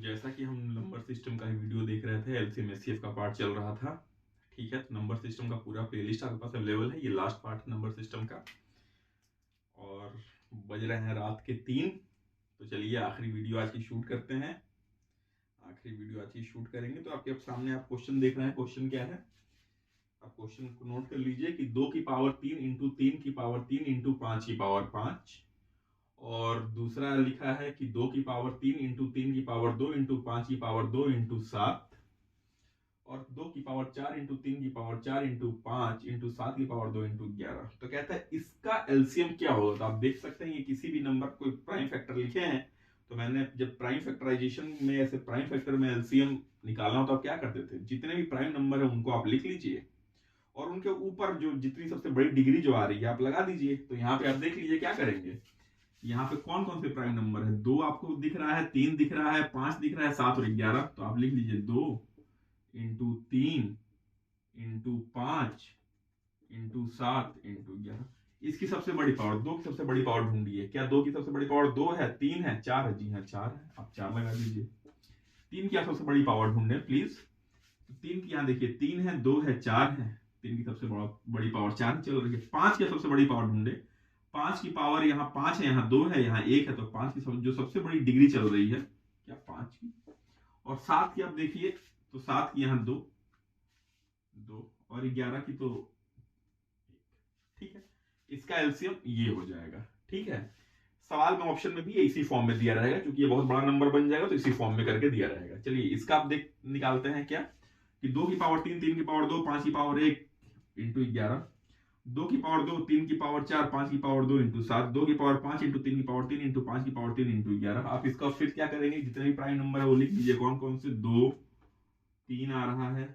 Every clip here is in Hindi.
जैसा कि हम नंबर सिस्टम का ही वीडियो देख रहे थे, एलसीएम एचसीएफ का पार्ट चल रहा था। ठीक है, तो नंबर सिस्टम का पूरा प्लेलिस्ट आपके पास अवेलेबल है। ये लास्ट पार्ट है नंबर सिस्टम का और बज रहे हैं रात के 3। तो चलिए आखिरी वीडियो आज की शूट करते हैं। आखिरी वीडियो आज की शूट करेंगे तो आपके सामने आप क्वेश्चन देख रहे हैं। क्वेश्चन क्या है, आप क्वेश्चन को नोट कर लीजिए कि 2 की पावर 3 इंटू 3 की पावर 3 इंटू 5 की पावर 5, और दूसरा लिखा है कि 2 की पावर 3 इंटू 3 की पावर 2 इंटू 5 की पावर 2 इंटू 7, और 2 की पावर 4 इंटू 3 की पावर 4 इंटू 5 इंटू 7 की पावर 2 इंटू 11। तो कहता है इसका एलसीएम क्या होगा। तो आप देख सकते हैं ये किसी भी नंबर कोई प्राइम फैक्टर लिखे हैं। तो मैंने जब प्राइम फैक्टराइजेशन में ऐसे प्राइम फैक्टर में एलसीएम निकालना हो तो आप क्या करते थे, जितने भी प्राइम नंबर है उनको आप लिख लीजिए और उनके ऊपर जो जितनी सबसे बड़ी डिग्री जो आ रही है आप लगा दीजिए। तो यहाँ पे आप देख लीजिए क्या करेंगे, यहाँ पे कौन कौन से प्राइम नंबर है। 2 आपको दिख रहा है, 3 दिख रहा है, 5 दिख रहा है, 7 और 11। तो आप लिख लीजिए 2 इंटू 3 इंटू 5 इंटू 7 इंटू 11। इसकी सबसे बड़ी पावर 2 की सबसे बड़ी पावर ढूंढिए। क्या 2 की सबसे बड़ी पावर 2 है, 3 है, 4 है? जी हाँ 4 है, आप 4 लगा दीजिए। 3 की आप सबसे बड़ी पावर ढूंढे प्लीज। तो 3 की यहाँ देखिए 3 है, 2 है, 4 है। 3 की सबसे बड़ी पावर 4 चल रही है। 5 की सबसे बड़ी पावर ढूंढे। 5 की पावर यहाँ 5 है, यहाँ 2 है, यहाँ 1 है। तो 5 की जो सबसे बड़ी डिग्री चल रही है क्या 5 की। और 7 की आप देखिए तो 7 की यहाँ 2 और 11 की तो, ठीक है, इसका एलसीएम ये हो जाएगा। ठीक है, सवाल में ऑप्शन में भी इसी फॉर्म में दिया रहेगा, क्योंकि ये बहुत बड़ा नंबर बन जाएगा तो इसी फॉर्म में करके दिया रहेगा। चलिए इसका आप देख निकालते हैं क्या कि 2 की पावर 3, 3 की पावर 2, 5 की पावर 1 इंटू 11, 2 की पावर 2, 3 की पावर 4, 5 की पावर 2 इंटू 7, 2 की पावर 5 इंटू 3 की पावर 3 इंटू 5 की पावर 3 इंटू 11। आप इसका फिर क्या करेंगे, जितने भी प्राइम नंबर है वो लिख लीजिए। कौन कौन से, 2, 3 आ रहा है,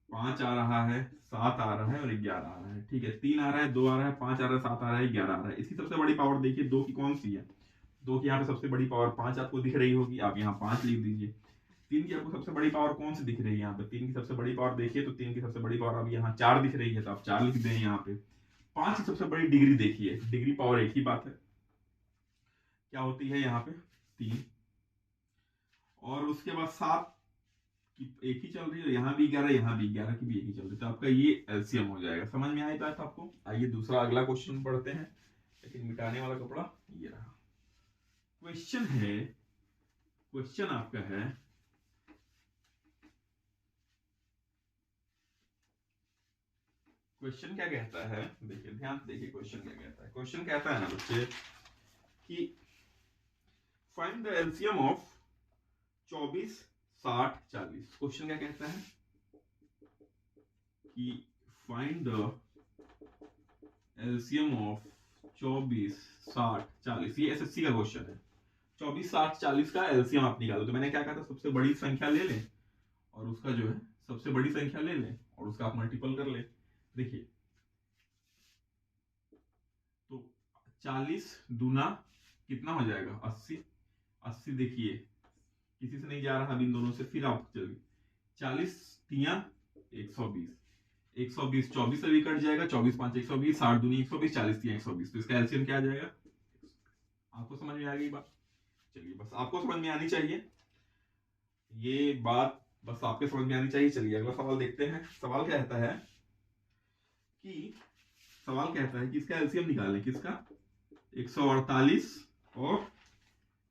5 आ रहा है, 7 आ रहा है और 11 आ रहा है। ठीक है, 3 आ रहा है, 2 आ रहा है, 5 आ रहा है, 7 आ रहा है, 11 आ रहा है। इसकी सबसे बड़ी पावर देखिए 2 की कौन सी है। 2 की यहाँ पे सबसे बड़ी पावर 5 आपको दिख रही होगी, आप यहाँ 5 लिख दीजिए। 3 की आपको सबसे बड़ी पावर कौन सी दिख रही है, यहाँ पे 3 की सबसे बड़ी पावर देखिए तो 3 की सबसे बड़ी पावर अब यहाँ 4 दिख रही है, तो आप 4 लिख दें यहाँ पे। 5 की सबसे बड़ी डिग्री देखिए, डिग्री पावर एक ही बात है, क्या होती है यहाँ पे 3। और उसके बाद 7 की एक ही चल रही है, यहाँ भी 11, यहाँ भी 11 की भी एक ही चल रही है। तो आपका ये एलसीएम हो जाएगा। समझ में आई बात आपको। आइए दूसरा अगला क्वेश्चन पढ़ते हैं, लेकिन मिटाने वाला कपड़ा ये रहा। क्वेश्चन है, क्वेश्चन आपका है, क्वेश्चन क्या कहता है, देखिए ध्यान से देखिए क्वेश्चन क्या कहता है। क्वेश्चन कहता है ना बच्चे कि find the LCM of 24, 60, 40। Question क्या कहता है कि फाइंड द एलसीएम ऑफ 24, 60, 40। ये एसएससी का क्वेश्चन है। 24, 60, 40 का एलसीएम आप निकालो। तो मैंने क्या कहा था, सबसे बड़ी संख्या ले लें और उसका जो है सबसे बड़ी संख्या ले लें और उसका आप मल्टीपल कर लें। देखिए तो 40 दूना कितना हो जाएगा 80। 80 देखिए किसी से नहीं जा रहा इन दोनों से, फिर आप चलिए 40 तिया 120, 120 24 से भी कट जाएगा, 24 5 120, 60 दूनी 120, 40 तिया 120। तो इसका एलसीएम क्या आ जाएगा। आपको समझ में आ गई बात। चलिए बस आपको समझ में आनी चाहिए ये बात, बस आपके समझ में आनी चाहिए। चलिए अगला सवाल देखते हैं। सवाल क्या कहता है कि, सवाल कहता है कि इसका एलसीएम निकालें। किसका, 148 और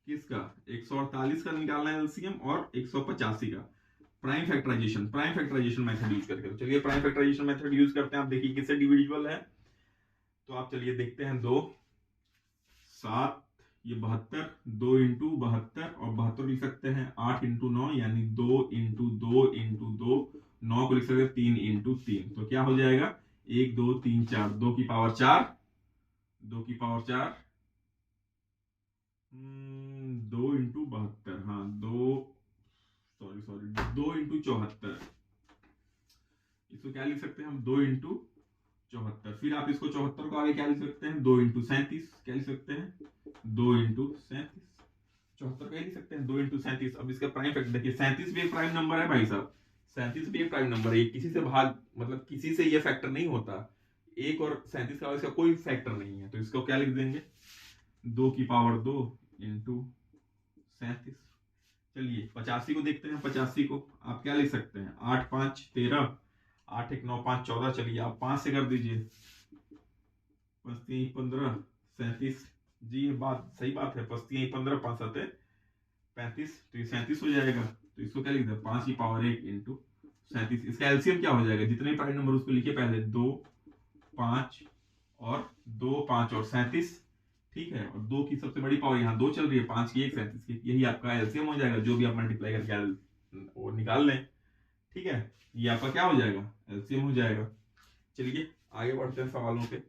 किसका 148 का निकालना है एलसीएम, और 185 का। प्राइम फैक्टराइजेशन मेथड यूज करके। चलिए प्राइम फैक्टराइजेशन मेथड यूज करते हैं। आप देखिए किससे डिविजिबल है, तो आप चलिए देखते हैं। 2 7 ये 72, 2 इंटू 72 और 72 लिख सकते हैं 8 इंटू 9 यानी 2 इंटू 2 इंटू 2, 9 को लिख सकते हैं 3 इंटू 3। तो क्या हो जाएगा 1 2 3 4, 2 की पावर 4, 2 की पावर 4, 2 इंटू 72, हाँ 2 सॉरी 2 इंटू 74। इसको क्या लिख सकते हैं हम, 2 इंटू 74। फिर आप इसको 74 को आगे क्या लिख सकते हैं, 2 इंटू 37। क्या लिख सकते हैं, 2 इंटू 37। 74 का लिख सकते हैं 2 इंटू 37। अब इसका प्राइम फैक्टर देखिए, 37 भी एक प्राइम नंबर है भाई साहब, 37 भी एक प्राइम नंबर है। किसी से भाग मतलब किसी से ये फैक्टर नहीं होता, 1 और 37 का इसका कोई फैक्टर नहीं है। तो इसको क्या लिख देंगे, 2 की पावर 2 इंटू 37। चलिए 85 को देखते हैं। 85 को आप क्या लिख सकते हैं, 8 5 13, 8 1 9 5 14। चलिए आप 5 से कर दीजिए, 5 3 15 37। जी ये बात सही बात है, 5 3 15 5 7 35, तो ये 37 हो जाएगा। तो इसको क्या लिखते हैं, 5 की पावर 1 इंटू 37। इसका एलसीएम क्या हो जाएगा, जितने प्राइम नंबर उसको लिखिए पहले, 2 5 और 2 5 और 37। ठीक है, और 2 की सबसे बड़ी पावर यहाँ 2 चल रही है, 5 की 1 37 की, यही आपका एलसीएम हो जाएगा। जो भी आप मल्टीप्लाई करके वो निकाल लें। ठीक है, ये आपका क्या हो जाएगा, एलसीएम हो जाएगा। चलिए आगे बढ़ते हैं सवालों पे।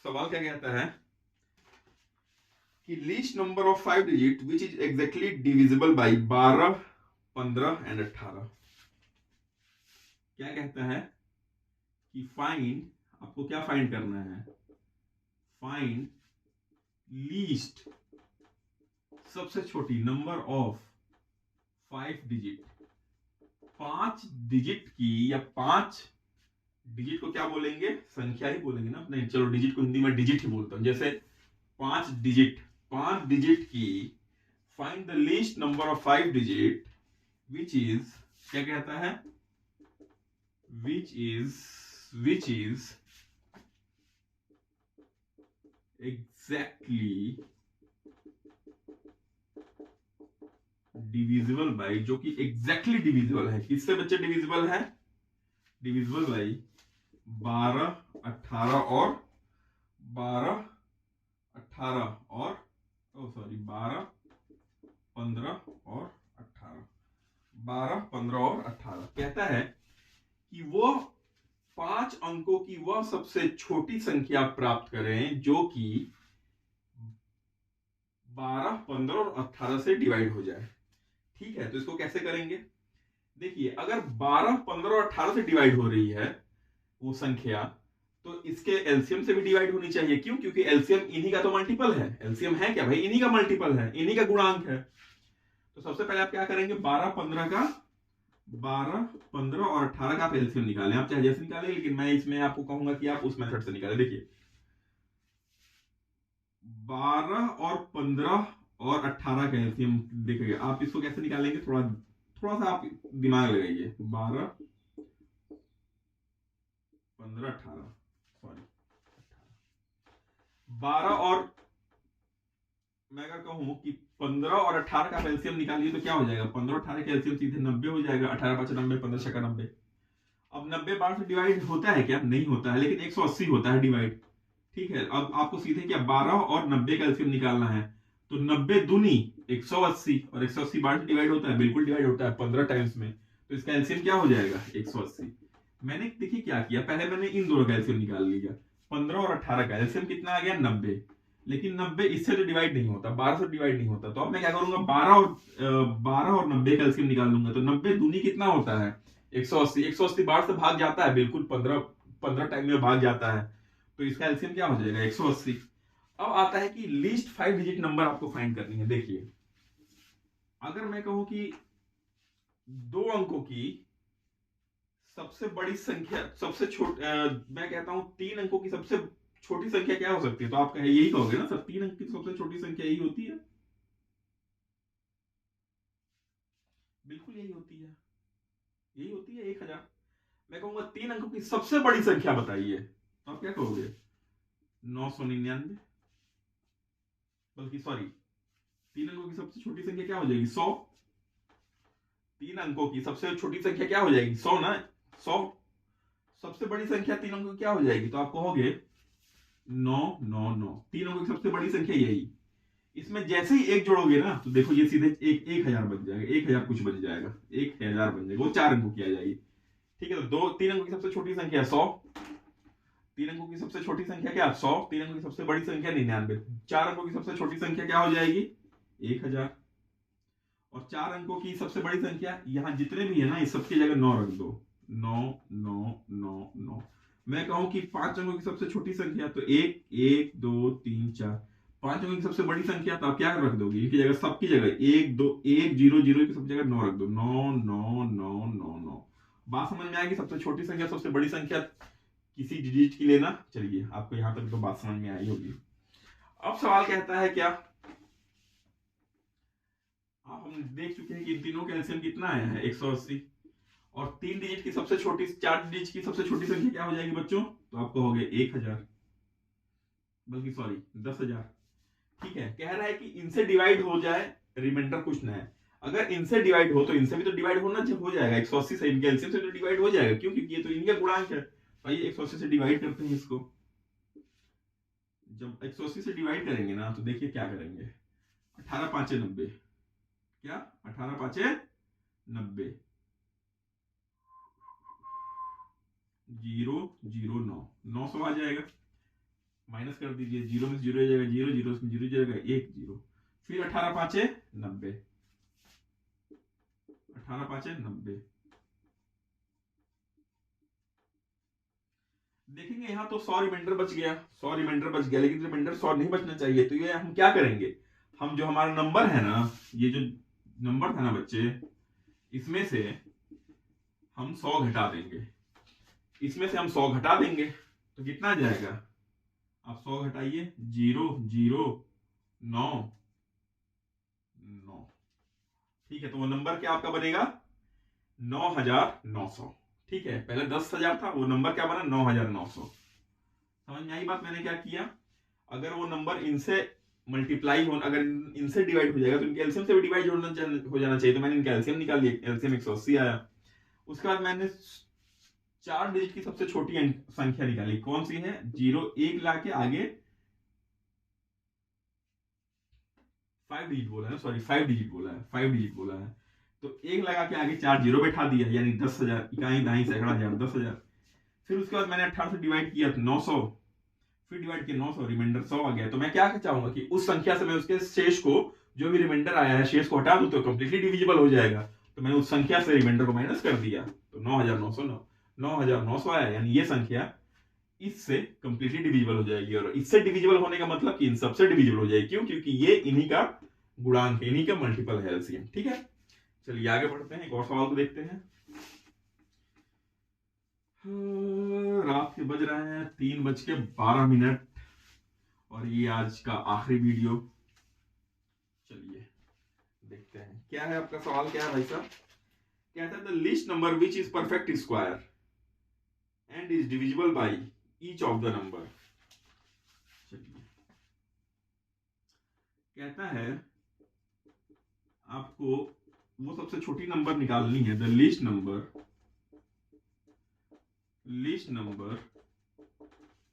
सवाल क्या कहता है कि least number of 5 digit which is exactly divisible by 12 15 and 18। क्या कहता है कि फाइंड, आपको क्या फाइंड करना है, फाइंड लीस्ट, सबसे छोटी नंबर ऑफ 5 डिजिट, 5 डिजिट की, या 5 डिजिट को क्या बोलेंगे, संख्या ही बोलेंगे ना। नहीं चलो डिजिट को हिंदी में डिजिट ही बोलता हूं। जैसे 5 डिजिट की, find the least number of 5 digit which is, क्या कहता है, which is exactly divisible by, जो कि एग्जैक्टली डिविजिबल है, किससे बच्चे डिविजिबल है, डिविजिबल बाई 12 18 और 12 18 और 12 15 और 18, 12 15 और 18। कहता है कि वो 5 अंकों की वह सबसे छोटी संख्या प्राप्त करें जो कि 12 15 और 18 से डिवाइड हो जाए। ठीक है, तो इसको कैसे करेंगे, देखिए अगर 12 15 और 18 से डिवाइड हो रही है वो संख्या, तो इसके एलसीएम से भी डिवाइड होनी चाहिए। क्यों, क्योंकि एलसीएम इन्हीं का तो मल्टीपल है। एलसीएम है क्या भाई, इन्हीं का मल्टीपल है, इन्हीं का गुणांक है। तो सबसे पहले आप क्या करेंगे, 12 15 और 18 का आप एलसीएम निकालें। आप चाहे जैसे निकालें, लेकिन मैं इसमें आपको कहूंगा कि आप उस मेथड से निकालें। देखिए 12 और 15 और 18 का एलसीएम देखिए, आप इसको कैसे निकालेंगे, थोड़ा सा आप दिमाग लगाइए। 12 15 18, सॉरी 12 और, मैं अगर कहूं कि 15 और 18 का एलसीएम निकालिए तो क्या हो जाएगा, 15 और 18 का एलसीएम सीधे 90 हो जाएगा। 18 5 90, 15 6 90। अब 90 12 से डिवाइड होता है क्या, नहीं होता है, लेकिन 180 होता है डिवाइड। ठीक है, अब आपको सीधे क्या 12 और 90 का एलसीएम निकालना है, तो 90 दूनी 180, और 180 12 से डिवाइड होता है, बिल्कुल डिवाइड होता है 15 टाइम्स में। तो इसका एलसीएम क्या हो जाएगा, 180। मैंने देखिए क्या किया, पहले मैंने इन दोनों का एलसीएम निकाल लिया। 15 और 18 का एलसीएम कितना आ गया, 90। लेकिन 90 इससे तो डिवाइड नहीं होता, 12 से डिवाइड नहीं होता। तो अब मैं क्या करूंगा, 12 और 90 का एलसीएम निकाल लूंगा। तो 90 दूनी कितना होता है, 180। 180 12 से भाग जाता है, बिल्कुल 15 टाइम में भाग जाता है। तो इसका एलसीएम क्या हो जाएगा, 180। अब आता है कि लीस्ट 5 डिजिट नंबर आपको फाइंड करनी है। देखिए अगर मैं कहूं कि 2 अंकों की सबसे बड़ी संख्या, सबसे मैं कहता हूं 3 अंकों की सबसे छोटी संख्या क्या हो सकती है, तो आप यही कहोगे ना सर, 3 अंक की सबसे छोटी संख्या यही होती है, बिल्कुल यही होती है, यही होती है 1000। मैं कहूंगा 3 अंकों की सबसे बड़ी संख्या बताइए, तो आप क्या कहोगे, 999। बल्कि सॉरी, 3 अंकों की सबसे छोटी संख्या क्या हो जाएगी, 100। 3 अंकों की सबसे छोटी संख्या क्या हो जाएगी, 100 ना, 100। सबसे बड़ी संख्या 3 अंकों की क्या हो जाएगी, तो आप कहोगे 999। 3 अंकों की सबसे बड़ी संख्या यही। इसमें जैसे ही एक जोड़ोगे ना, तो देखो ये सीधे 1000 बन जाएगा, 1000 कुछ बन जाएगा, 1000 बन जाएगा, वो 4 अंकों की आ जाएगी। ठीक है, तो 3 अंकों की सबसे छोटी संख्या 100। 3 अंकों की सबसे छोटी संख्या क्या, 100। 3 अंकों की सबसे बड़ी संख्या 99। 4 अंकों की सबसे छोटी संख्या क्या हो जाएगी, 1000। और 4 अंकों की सबसे बड़ी संख्या, यहां जितने भी है ना, इस सबकी जगह 9 रख दो, 9 9 9 9। मैं कहूं कि 5 अंकों की सबसे छोटी संख्या, तो 1 1 2 3 4। 5 अंकों की सबसे बड़ी संख्या, तो आप क्या रख दोगे, इनकी जगह, सबकी जगह 1 2 1 0 0 की सब जगह 9 रख दो, 9 9 9 9 9। बात समझ में आएगी, सबसे छोटी संख्या सबसे बड़ी संख्या किसी डिजिट की लेना। चलिए आपको यहां तक तो बात समझ में आई होगी। अब सवाल कहता है क्या, आप हम देख चुके हैं कि इन तीनों का एलसीएम कितना आया है 180, और 3 डिजिट की सबसे छोटी, 4 डिजिट की सबसे छोटी संख्या क्या हो जाएगी बच्चों, तो आपको हो गया 1000, बल्कि सॉरी 10,000। ठीक है, कह रहा है कि इनसे डिवाइड हो जाए, रिमाइंडर कुछ ना है। अगर इनसे डिवाइड हो तो इनसे भी तो डिवाइड होना हो जाएगा, 180 से इनके एलसीएम से तो डिवाइड हो जाएगा, क्यों, क्योंकि ये तो इनका गुणांक है। भाई 180 से डिवाइड करते हैं इसको। जब 180 से डिवाइड करेंगे ना तो देखिए क्या करेंगे, 18 5 90, क्या 18 5 90, 0 0 9, 900 आ जाएगा। माइनस कर दीजिए, 0 में 0 जाएगा 0, 0 में 0 जाएगा 1 0, फिर 18 5 90, 18 5 90। देखेंगे यहाँ तो 100 रिमाइंडर बच गया, 100 रिमाइंडर बच गया, लेकिन रिमाइंडर 100 नहीं बचना चाहिए। तो ये हम क्या करेंगे, हम जो हमारा नंबर है ना, ये जो नंबर था ना बच्चे, इसमें से हम 100 घटा देंगे, इसमें से हम 100 घटा देंगे तो कितना जाएगा, आप 100 घटाइए, 0 0 9 9। ठीक है, तो वो नंबर क्या आपका बनेगा 9900। ठीक है, पहले 10,000 था, वो नंबर क्या बना 9900। समझ में आई बात, मैंने क्या किया, अगर वो नंबर इनसे मल्टीप्लाई हो, अगर इनसे डिवाइड हो जाएगा तो इनके एलसीएम से भी डिवाइड हो जाना चाहिए। तो मैंने इनका एलसीएम निकाल लिया, एलसीएम 180 आया। उसके बाद मैंने 4 डिजिट की सबसे छोटी संख्या निकाली, कौन सी है, 0 1 ला के आगे 5 डिजिट बोला है, सॉरी 5 डिजिट बोला है, 5 डिजिट बोला है, तो 1 लगा के आगे 4 जीरो बैठा दिया, यानी 10,000, इकाई दाई सैकड़ा हजार 10,000। फिर उसके बाद मैंने 18 से डिवाइड किया 900, फिर डिवाइड किया 900, रिमाइंडर 100 आ गया। तो मैं क्या चाहूंगा कि उस संख्या से मैं उसके शेष को, जो भी रिमाइंडर आया है, शेष को हटा दूं तो कंप्लीटली डिविजिबल हो जाएगा। तो मैंने उस संख्या से रिमाइंडर को माइनस कर दिया, तो 9900 आया, यानी ये संख्या इससे कंप्लीटली डिविजिबल हो जाएगी। और इससे डिविजिबल होने का मतलब कि इन सबसे डिविजिबल हो जाएगी, क्यों, क्योंकि ये इन्हीं का गुणांक है, इन्हीं का मल्टीपल है एलसीएम। ठीक है, चलिए आगे बढ़ते हैं, एक और सवाल को देखते हैं। रात के बज रहे हैं 3:12 और ये आज का आखिरी वीडियो। चलिए देखते हैं क्या है आपका सवाल, क्या है भाई साहब। कहता है the list number which is perfect square and is divisible by each of the number. चलिए, कहता है आपको वो सबसे छोटी नंबर निकालनी है, the list number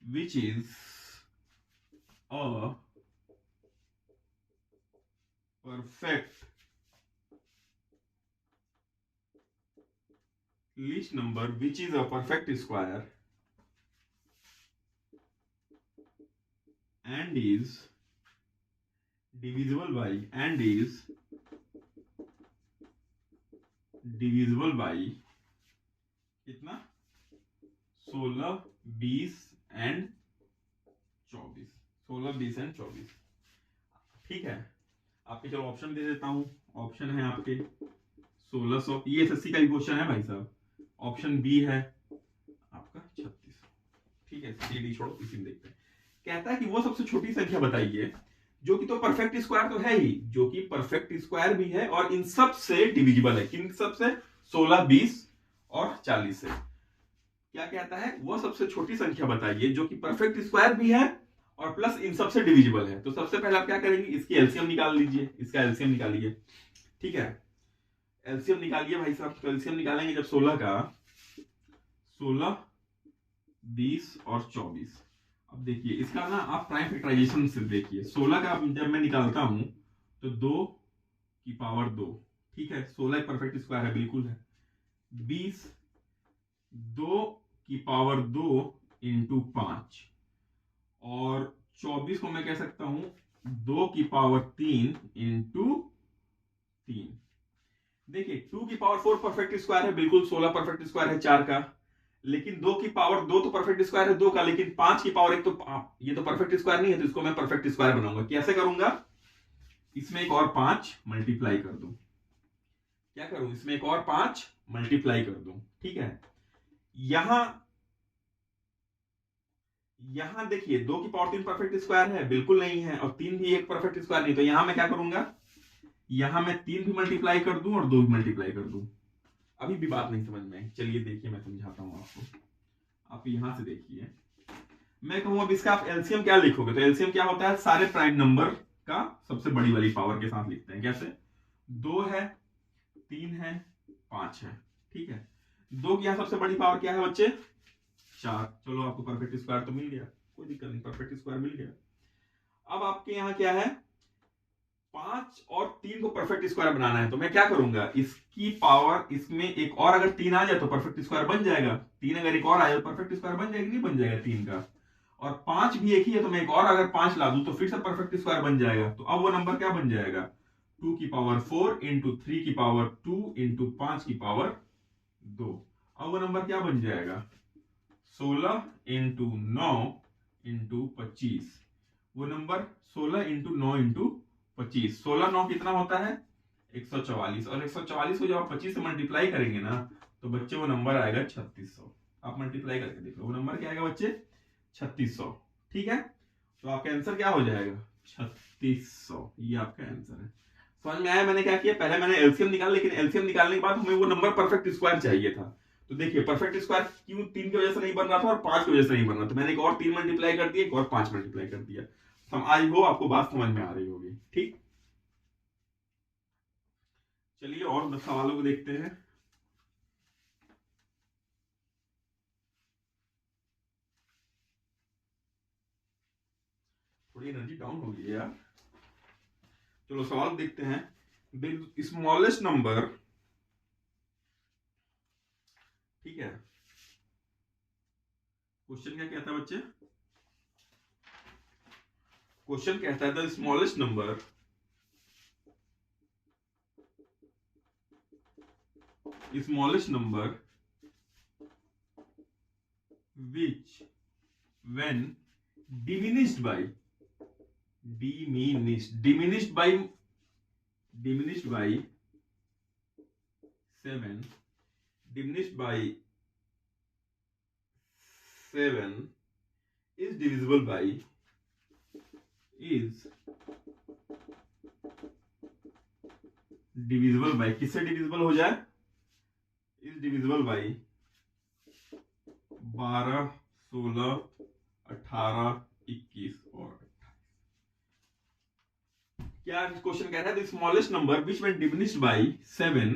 which is a perfect least number which is a perfect square and is divisible by कितना 16 20 एंड 24, 16 20 एंड 24। ठीक है, आपके चलो ऑप्शन दे देता हूं। ऑप्शन है आपके 1600, ये एसएससी का भी क्वेश्चन है भाई साहब। ऑप्शन बी है आपका 3600। ठीक है, सी डी छोड़ो, इसी में देखते हैं। कहता है कि वो सबसे छोटी संख्या बताइए जो कि तो परफेक्ट स्क्वायर तो है ही, जो कि परफेक्ट स्क्वायर भी है और इन सब से डिविजिबल है। किन सब से, 16 20 और 40 से। क्या कहता है, वो सबसे छोटी संख्या बताइए जो कि परफेक्ट स्क्वायर भी है और प्लस इन सबसे डिविजिबल है। तो सबसे पहले आप क्या करेंगे, इसकी एलसीएम निकाल लीजिए, इसका एलसीएम निकालिए। ठीक है, एलसीएम निकालिए भाई साहब। तो एलसीएम निकालेंगे जब 16 का, 16 20 और 24। अब देखिए इसका ना आप प्राइम फैक्टराइजेशन से देखिए, 16 का जब मैं निकालता हूं तो 2 की पावर 2। ठीक है, 16 परफेक्ट स्क्वायर है, बिल्कुल है। 20 2 की पावर 2 इंटू 5, और 24 को मैं कह सकता हूं 2 की पावर 3 इंटू 3। देखिए 2 की पावर 4 परफेक्ट स्क्वायर है, बिल्कुल 16 परफेक्ट स्क्वायर है 4 का। लेकिन 2 की पावर 2 तो परफेक्ट स्क्वायर है 2 का, लेकिन 5 की पावर 1 तो ये तो परफेक्ट स्क्वायर नहीं है, तो इसको मैं परफेक्ट स्क्वायर बनाऊंगा। कैसे करूंगा, इसमें एक और 5 मल्टीप्लाई कर दूं। क्या करूं, इसमें एक और 5 मल्टीप्लाई कर दूं, ठीक है। यहां यहां देखिए 2 की पावर 3 परफेक्ट स्क्वायर है, बिल्कुल नहीं है, और 3 भी एक परफेक्ट स्क्वायर नहीं, तो यहां मैं क्या करूंगा, यहां मैं 3 भी मल्टीप्लाई कर दूं और 2 भी मल्टीप्लाई कर दूं। अभी भी बात नहीं समझ में आई, चलिए देखिए मैं समझाता हूं आपको। आप यहां से देखिए, मैं कहूं अब इसका आप एलसीएम क्या लिखोगे, तो एलसीएम क्या होता है, सारे प्राइम नंबर का सबसे बड़ी वाली पावर के साथ लिखते हैं। कैसे, 2 है, 3 है, 5 है, ठीक है। 2 की यहां सबसे बड़ी पावर क्या है बच्चे, 4। चलो आपको परफेक्ट स्क्वायर तो मिल गया, कोई दिक्कत नहीं, परफेक्ट स्क्वायर मिल गया। अब आपके यहां क्या है, 5 और 3 को परफेक्ट स्क्वायर बनाना है, तो मैं क्या करूंगा, इसकी पावर इसमें एक और अगर 3 आ जाए तो परफेक्ट स्क्वायर बन जाएगा। 3 अगर एक और आ जाए तो परफेक्ट स्क्वायर बन जाएगा, नहीं बन जाएगा 3 का। और 5 भी एक ही है, तो मैं एक और अगर 5 ला दूं तो फिर से परफेक्ट स्क्वायर बन जाएगा। तो अब वो नंबर क्या बन जाएगा, 2 की पावर 4 इंटू 3 की पावर 2 इंटू 5 की पावर 2। अब वो नंबर क्या बन जाएगा, 16 इंटू 9 इंटू 25। वो नंबर 16 इंटू 9 इंटू 25, 16 9 कितना होता है, 144। और 144 को जब आप 25 से मल्टीप्लाई करेंगे ना, तो बच्चे वो नंबर आएगा 3600। आप मल्टीप्लाई करके देख लो, वो नंबर क्या आएगा बच्चे, 3600, ठीक है। तो आपका आंसर क्या हो जाएगा, 3600। ये आपका आंसर है। समझ में आया मैंने क्या किया, पहले मैंने एलसीएम निकाला, लेकिन एलसीएम निकालने के बाद हमें वो नंबर परफेक्ट स्क्वायर चाहिए था। तो देखिए परफेक्ट स्क्वायर क्यों 3 की वजह से नहीं बन रहा था और 5 की वजह से नहीं बन रहा था, मैंने एक और 3 मल्टीप्लाई कर दिया, एक और 5 मल्टीप्लाई कर दिया। आई हो आपको बात समझ में आ रही होगी, ठीक। चलिए और 10 सवालों को देखते हैं। थोड़ी एनर्जी डाउन हो गई है यार। चलो सवाल देखते हैं। द स्मॉलेस्ट नंबर, ठीक है। क्वेश्चन क्या कहता है बच्चे, क्वेश्चन कहता है the smallest number which when diminished by 7 is divisible by किससे डिविजिबल हो जाए, इज डिविजिबल बाई 12, 16, 18, 21 और 28। क्या क्वेश्चन कह रहा है, the smallest number which when diminished by 7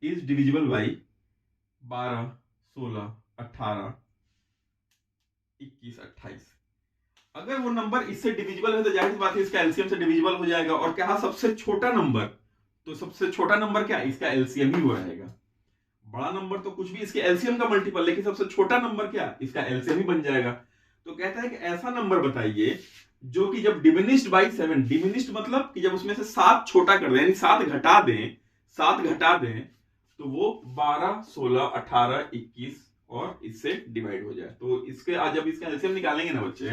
is divisible by 12, 16, 18, 21, 28। अगर वो नंबर इससे डिविजिबल है तो जाहिर सी बात है इसका एलसीएम से डिविजिबल हो जाएगा। और क्या सबसे छोटा नंबर, तो सबसे छोटा नंबर क्या, इसका एलसीएम ही वो रहेगा। बड़ा नंबर तो कुछ भी इसके एलसीएम का मल्टीपल, लेकिन सबसे छोटा नंबर क्या, इसका एलसीएम ही बन जाएगा। तो कहता है कि ऐसा नंबर बताइए जो कि जब डिमिनिश्ड बाय 7, डिमिनिश्ड मतलब कि जब उसमें से 7 छोटा कर दें, यानी 7 घटा दें तो वो 12, 16, 18, 21 और इससे डिवाइड हो जाए। तो इसके आज जब इसका एलसीएम निकालेंगे ना बच्चे,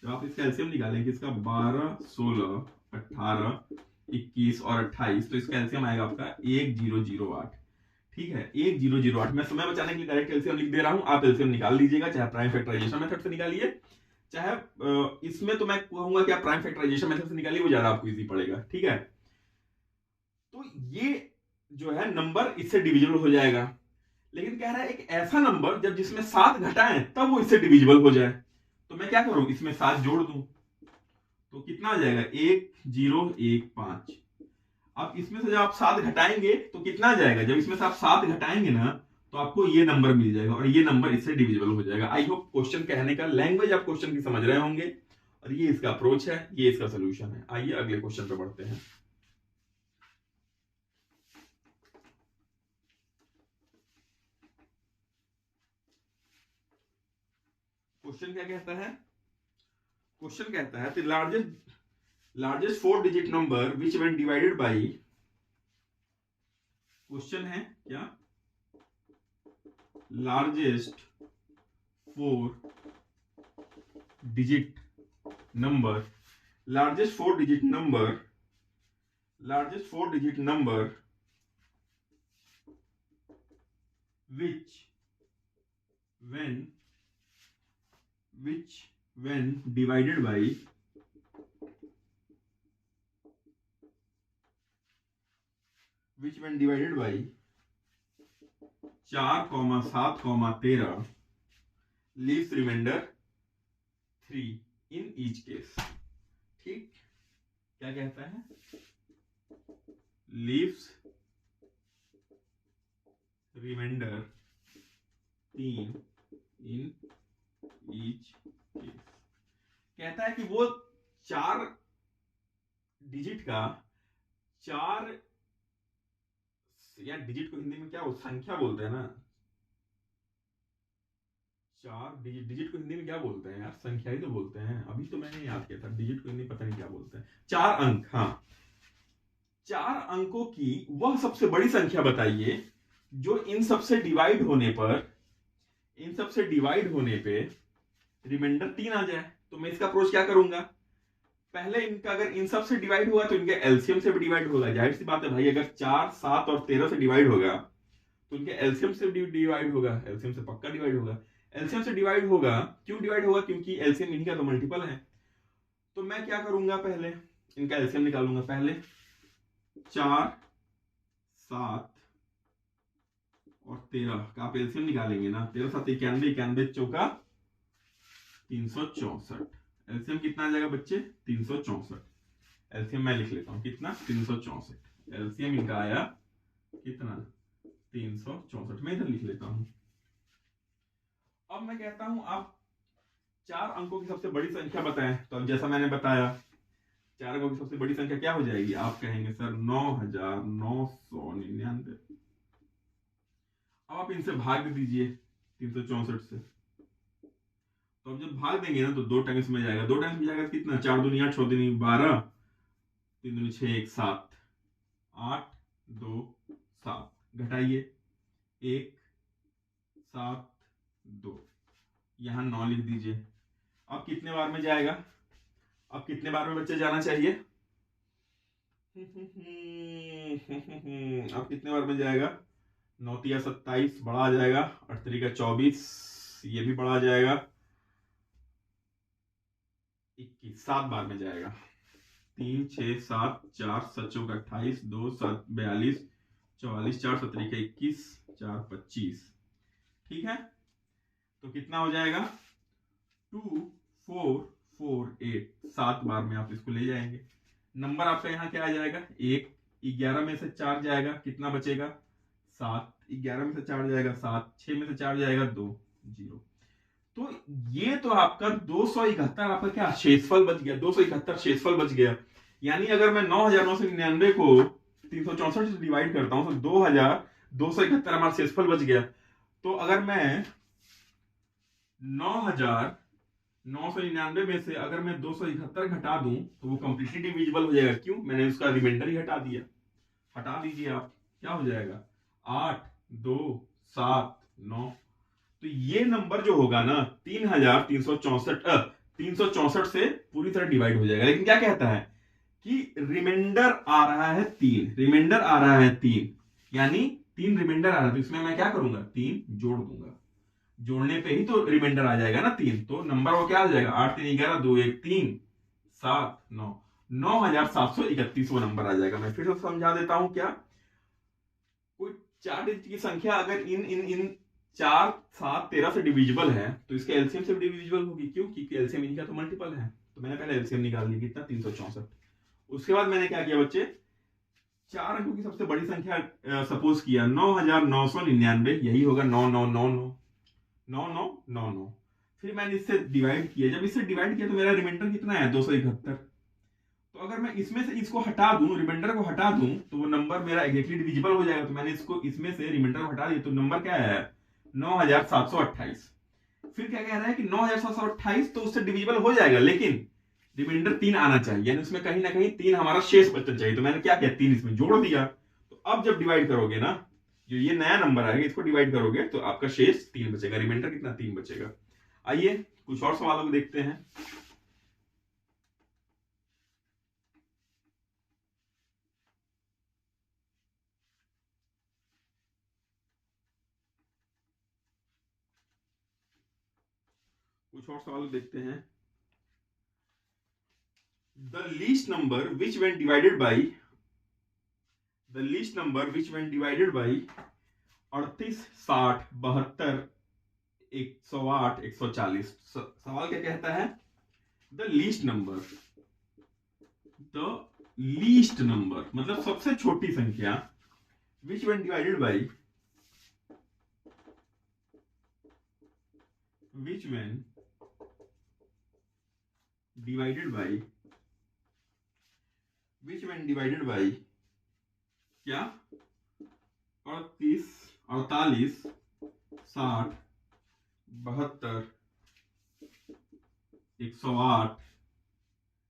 जब आप इसका एलसीएम निकालेंगे इसका 12, 16, 18, 21 और 28, तो इसका एलसीएम आएगा आपका 1008, ठीक है। 1008। मैं समय बचाने के लिए डायरेक्ट एलसीएम लिख दे रहा हूं, आप एलसीएम निकाल लीजिएगा, चाहे प्राइम फैक्टराइजेशन मेथड से निकालिए, चाहे इसमें तो मैं कहूंगा कि आप प्राइम फैक्टराइजेशन मेथड से निकालिए, वो ज्यादा आपको इजी पड़ेगा, ठीक है। तो ये जो है नंबर इससे डिविजिबल हो जाएगा, लेकिन कह रहा है एक ऐसा नंबर जब जिसमें 7 घटाएं तब वो इससे डिविजिबल हो जाए। तो मैं क्या करूं, इसमें 7 जोड़ दूं तो कितना आ जाएगा, 1015। अब इसमें से जब आप 7 घटाएंगे तो कितना आ जाएगा, जब इसमें से आप 7 घटाएंगे ना तो आपको ये नंबर मिल जाएगा और ये नंबर इससे डिविजिबल हो जाएगा। आई होप क्वेश्चन कहने का लैंग्वेज आप क्वेश्चन की समझ रहे होंगे, और ये इसका अप्रोच है, ये इसका सोल्यूशन है। आइए अगले क्वेश्चन पे बढ़ते हैं। क्वेश्चन क्या कहता है, क्वेश्चन कहता है largest 4 digit number which when divided by, question है क्या, largest 4 digit number which when divided by 4, 7, 13 leaves remainder 3 in each case। ठीक, क्या कहता है? leaves remainder 3 in each case। कहता है कि वो 4 डिजिट का 4 या डिजिट को हिंदी में क्या संख्या बोलते हैं ना, 4 डिजिट को हिंदी में क्या बोलते हैं यार? संख्या ही तो बोलते हैं। अभी तो मैंने याद किया था, डिजिट को हिंदी पता नहीं क्या बोलते हैं। 4 अंक, हाँ, 4 अंकों की वह सबसे बड़ी संख्या बताइए जो इन सबसे डिवाइड होने पे रिमाइंडर 3 आ जाए। तो मैं इसका अप्रोच क्या करूंगा? पहले इनका अगर इन सब से डिवाइड हुआ तो इनके एलसीएम से भी डिवाइड होगा। जाहिर सी बात है भाई, अगर 4, 7 और 13 से डिवाइड होगा तो इनके एलसीएम से डिवाइड होगा। एलसीएम से पक्का डिवाइड होगा। एलसीएम से डिवाइड होगा, क्यों डिवाइड होगा? क्योंकि एलसीएम इनका तो मल्टीपल है। तो मैं क्या करूंगा, पहले इनका एलसीएम निकालूंगा। पहले 4, 7 और 13 का आप एलसीएम निकालेंगे ना, 13, 7, 91, 91 चौका 364। एलसीएम कितना आ जाएगा बच्चे? 364। एलसीएम मैं लिख लेता हूं, कितना? 364। एलसीएम इनका आया कितना? 364। मैं इधर लिख लेता हूं। अब मैं कहता हूं आप 4 अंकों की सबसे बड़ी संख्या बताएं। तो अब जैसा मैंने बताया, 4 अंकों की सबसे बड़ी संख्या क्या हो जाएगी? आप कहेंगे सर 9999। अब आप इनसे भाग दीजिए 364 से। तो अब जब भाग देंगे ना तो 2 टाइम्स में जाएगा। 2 टाइम्स में जाएगा कितना? 4 दूनी 8, 6 दूनी 12, 3 दूनी 6, 1 7, 8 2 7। घटाइए 1 7 2, यहां 9 लिख दीजिए। अब कितने बार में जाएगा? अब कितने बार में बच्चे जाना चाहिए? अब कितने बार में जाएगा? 9 तिया 27, बड़ा आ जाएगा। 8 तरीका 24, ये भी बड़ा आ जाएगा। 21, 7 बार में जाएगा। 3 6 7 4 7 चौका 28, 2 7 42, 44, 4 7 21, 4 25। ठीक है, तो कितना हो जाएगा? 2 4 4 8। 7 बार में आप इसको ले जाएंगे। नंबर आपका यहाँ क्या आ जाएगा? 1। 11 में से 4 जाएगा, कितना बचेगा? 7। 11 में से 4 जाएगा 7। 6 में से 4 जाएगा 2, 0। तो ये तो आपका 271 आपका क्या शेषफल बच गया? 271 शेषफल बच गया। यानी अगर मैं 9999 को 364 से डिवाइड करता हूं तो 2271 हमारा शेषफल बच गया। तो अगर मैं 9999 में से अगर मैं 271 घटा दूं तो वो कंप्लीटली डिविजिबल हो जाएगा। क्यों? मैंने उसका रिमाइंडर ही हटा दिया। हटा दीजिए आप, क्या हो जाएगा? 8 2 7 9। तो ये नंबर जो होगा ना 364 से पूरी तरह डिवाइड हो जाएगा। लेकिन क्या कहता है कि रिमाइंडर आ रहा है 3। रिमाइंडर आ रहा है 3, यानी 3 रिमाइंडर आ रहा है। तो इसमें मैं क्या करूंगा? 3 जोड़ दूंगा। जोड़ने पे ही तो रिमाइंडर आ जाएगा ना 3। तो नंबर वो क्या आ जाएगा? 8 3 11 2 1 3 7 9, 9731 वो नंबर आ जाएगा। मैं फिर से समझा देता हूं। क्या कोई 4 डिजिट की संख्या अगर इन इन इन 4 7 13 से डिविजिबल है तो इसके एलसीएम से भी डिविजिबल होगी। क्यों? क्योंकि एलसीएम इनका तो मल्टीपल है। तो मैंने पहले एलसीएम निकाल ली, कितना? 364। उसके बाद मैंने क्या किया बच्चे? 4 अंकों की सबसे बड़ी संख्या सपोज किया 9999, यही होगा 9999 9999। फिर मैंने इससे डिवाइड किया। जब इससे डिवाइड किया तो मेरा रिमाइंडर कितना है? 271। तो अगर मैं इसमें से इसको हटा दूं, रिमाइंडर को हटा दूं, तो वो नंबर मेरा एग्जैक्टली डिविजिबल हो जाएगा। तो मैंने इसको इसमें से रिमाइंडर को हटा दिया तो नंबर क्या है? 9728। फिर क्या कह रहा है कि 9728 तो उससे डिविजिबल हो जाएगा, लेकिन रिमाइंडर 3 आना चाहिए, यानी उसमें कहीं ना कहीं 3 हमारा शेष बचना चाहिए। तो मैंने क्या किया? 3 इसमें जोड़ दिया। तो अब जब डिवाइड करोगे ना, जो ये नया नंबर आएगा इसको डिवाइड करोगे तो आपका शेष 3 बचेगा। रिमाइंडर कितना? 3 बचेगा। आइए कुछ और सवालों को देखते हैं। कुछ और सवाल देखते हैं। The least number which when divided by 38, 60, 72, 108, 140। सवाल क्या कहता है? द लीस्ट नंबर मतलब सबसे छोटी संख्या which when divided by 38, 48, 60, 72, 108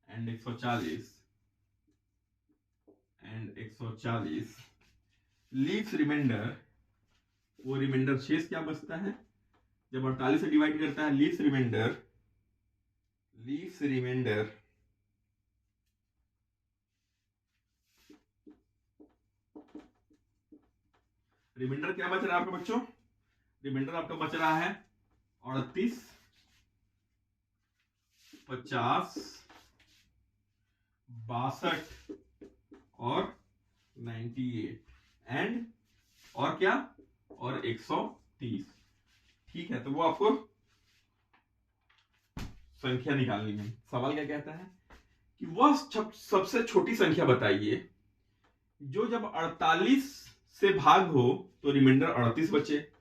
and 140 leaves reminder. वो रिमाइंडर शेष क्या बचता है जब 48 से डिवाइड करता है? लीव्स रिमाइंडर क्या बच रहा है आपका बच्चों? रिमाइंडर आपका बच रहा है 38, 50, 62 और 98 एंड और क्या? और 130। ठीक है, तो वो आपको संख्या निकालनी है। सवाल क्या कहता है कि वह सबसे छोटी संख्या बताइए जो जब 48 से भाग हो तो रिमाइंडर 38 बचे,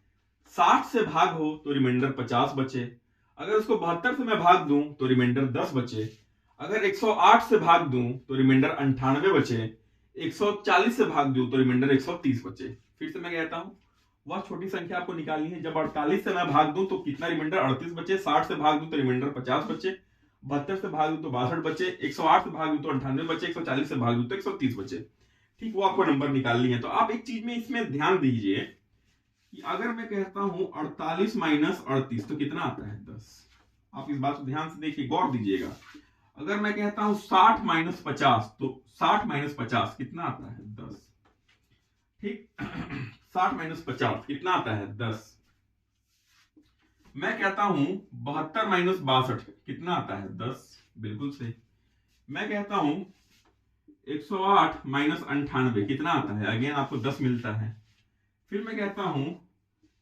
60 से भाग हो तो रिमाइंडर 50 बचे, अगर उसको 72 से मैं भाग दूं तो रिमाइंडर 10 बचे, अगर 108 से भाग दूं तो रिमाइंडर 98 बचे, 140 से भाग दूं तो रिमाइंडर 130 बचे। फिर से मैं कहता हूं, वह छोटी संख्या आपको निकालनी है जब 48 से मैं भाग दूं तो कितना रिमाइंडर? 38 बचे, 60 से भाग दूं तो रिमाइंडर 50 बचे, 72 से भाग दूं तो 62 बचे, 108 से भाग दूं तो 98 बचे, 140 से भाग दूं तो 130 बचे। ठीक, वो आपको नंबर निकालनी है। तो आप एक चीज में इसमें ध्यान दीजिए कि अगर मैं कहता हूं 48 माइनस 38 तो कितना आता है? 10। आप इस बात को ध्यान से देखिए, गौर दीजिएगा। अगर मैं कहता हूं 60 माइनस 50 तो 60 माइनस 50 कितना आता है? 10। ठीक 60 माइनस 50 कितना आता है? 10। मैं कहता हूं 72 माइनस 62 कितना आता है? 10। बिल्कुल सही। मैं कहता हूं 108 माइनस 98 कितना आता है? अगेन आपको 10 मिलता है। फिर मैं कहता हूं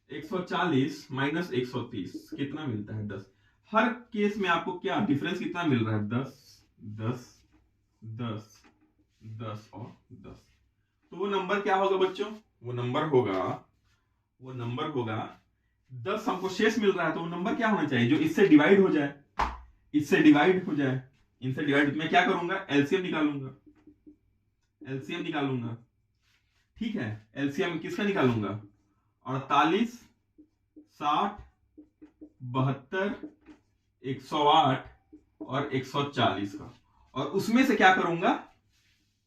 140 माइनस 130 कितना मिलता है? 10। हर केस में आपको क्या डिफरेंस कितना मिल रहा है? 10, 10, 10, 10 और 10। तो वो नंबर क्या होगा बच्चों? वो नंबर होगा 10 हमको शेष मिल रहा है, तो वो नंबर क्या होना चाहिए? जो इससे डिवाइड हो जाए, इनसे डिवाइड। मैं क्या करूंगा? एलसीएम निकालूंगा। ठीक है, एलसीएम किसका निकालूंगा? 48, 60, 72, 108 और 140 का, और उसमें से क्या करूंगा?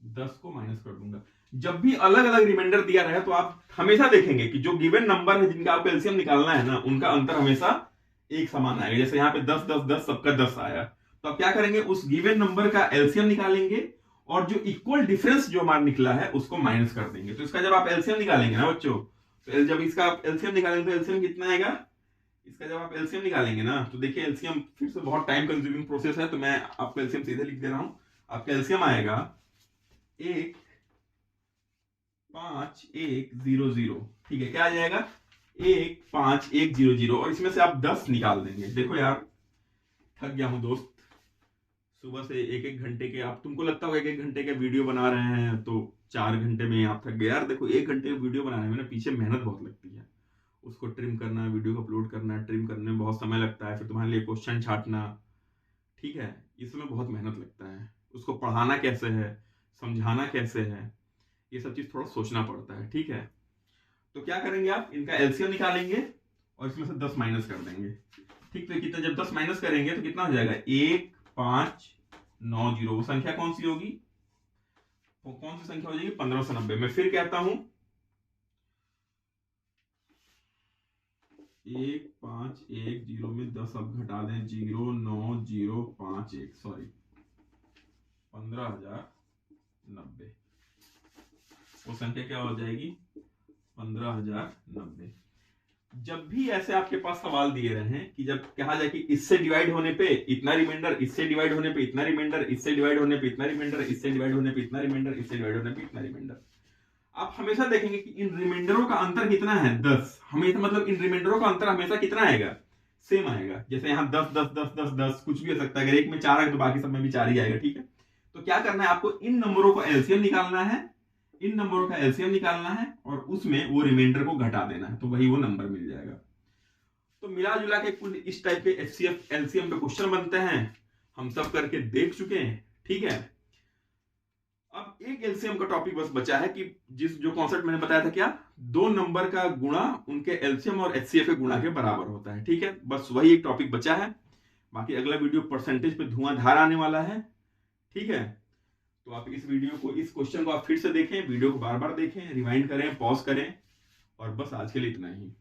10 को माइनस कर दूंगा। जब भी अलग अलग रिमाइंडर दिया रहे तो आप हमेशा देखेंगे कि जो गिवन नंबर है जिनका आपको एलसीएम निकालना है ना, उनका अंतर हमेशा एक समान आएगा। जैसे यहाँ पे 10, 10, 10 सबका 10 आया, तो आप क्या करेंगे? उस गिवन नंबर का एलसीएम निकालेंगे और जो इक्वल डिफरेंस जो हमारा निकला है उसको माइनस कर देंगे। तो इसका जब आप एलसीएम निकालेंगे ना बच्चों, तो जब इसका एलसीएम निकालेंगे तो एलसीएम कितना आएगा? इसका जब आप एलसीएम निकालेंगे ना, तो देखिए एलसीएम फिर से बहुत टाइम कंज्यूमिंग प्रोसेस है, तो मैं आपको एलसीएम सीधे लिख दे रहा हूं। आपका एलसीएम आएगा 15100। ठीक है, क्या आ जाएगा? 15100, और इसमें से आप 10 निकाल देंगे। देखो यार, थक गया हूं दोस्त, सुबह से एक एक घंटे के, आप तुमको लगता होगा एक एक घंटे के वीडियो बना रहे हैं तो 4 घंटे में आप थक गए। यार देखो, 1 घंटे का वीडियो बनाने में ना पीछे मेहनत बहुत लगती है। उसको ट्रिम करना, वीडियो को अपलोड करना, ट्रिम करने में बहुत समय लगता है, फिर तुम्हारे लिए क्वेश्चन छांटना, ठीक है, इसमें बहुत मेहनत लगता है। उसको पढ़ाना कैसे है, समझाना कैसे है, ये सब चीज थोड़ा सोचना पड़ता है। ठीक है, तो क्या करेंगे आप? इनका एलसीएम निकालेंगे और इसमें से 10 माइनस कर देंगे। ठीक, तो कितना? जब 10 माइनस करेंगे तो कितना हो जाएगा? 1590। वो संख्या कौन सी होगी? वो कौन सी संख्या हो जाएगी? 1590। मैं फिर कहता हूं 1510 में 10 अब घटा दें, 09051, सॉरी 15090। वो संख्या क्या हो जाएगी? 15090। जब भी ऐसे आपके पास सवाल दिए रहे हैं कि जब कहा जाए कि इससे डिवाइड होने पे इतना रिमाइंडर, इससे डिवाइड होने पे इतना रिमाइंडर, इससे डिवाइड होने पे इतना रिमाइंडर, इससे डिवाइड होने पे इतना रिमाइंडर, इससे डिवाइड होने पे इतना रिमाइंडर, आप हमेशा देखेंगे कि इन रिमाइंडरों का अंतर कितना है, 10। हमेशा मतलब इन रिमाइंडरों का अंतर हमेशा कितना आएगा, सेम आएगा। जैसे यहाँ 10 10 10 10 10 कुछ भी हो सकता है, अगर एक में 4 है तो बाकी सब में भी 4 ही आएगा, ठीक है। तो क्या करना है आपको, इन नंबरों को एलसीएम निकालना है, इन नंबरों का एलसीएम निकालना है और उसमें वो रिमाइंडर को घटा देना है, तो वही वो नंबर मिल जाएगा। तो मिला जुला के कुल इस टाइप के एचसीएफ एलसीएम पे क्वेश्चन बनते हैं, हम सब करके देख चुके हैं, ठीक है। अब एक एलसीएम का टॉपिक बस बचा है कि जो कॉन्सेप्ट मैंने बताया था, क्या दो नंबर का गुणा उनके एलसीएम और एचसीएफ के गुणा के बराबर होता है, ठीक है। बस वही एक टॉपिक बचा है, बाकी अगला वीडियो परसेंटेज पे धुआंधार आने वाला है, ठीक है। तो आप इस वीडियो को, इस क्वेश्चन को आप फिर से देखें, वीडियो को बार बार देखें, रिवाइंड करें, पॉज करें, और बस आज के लिए इतना ही।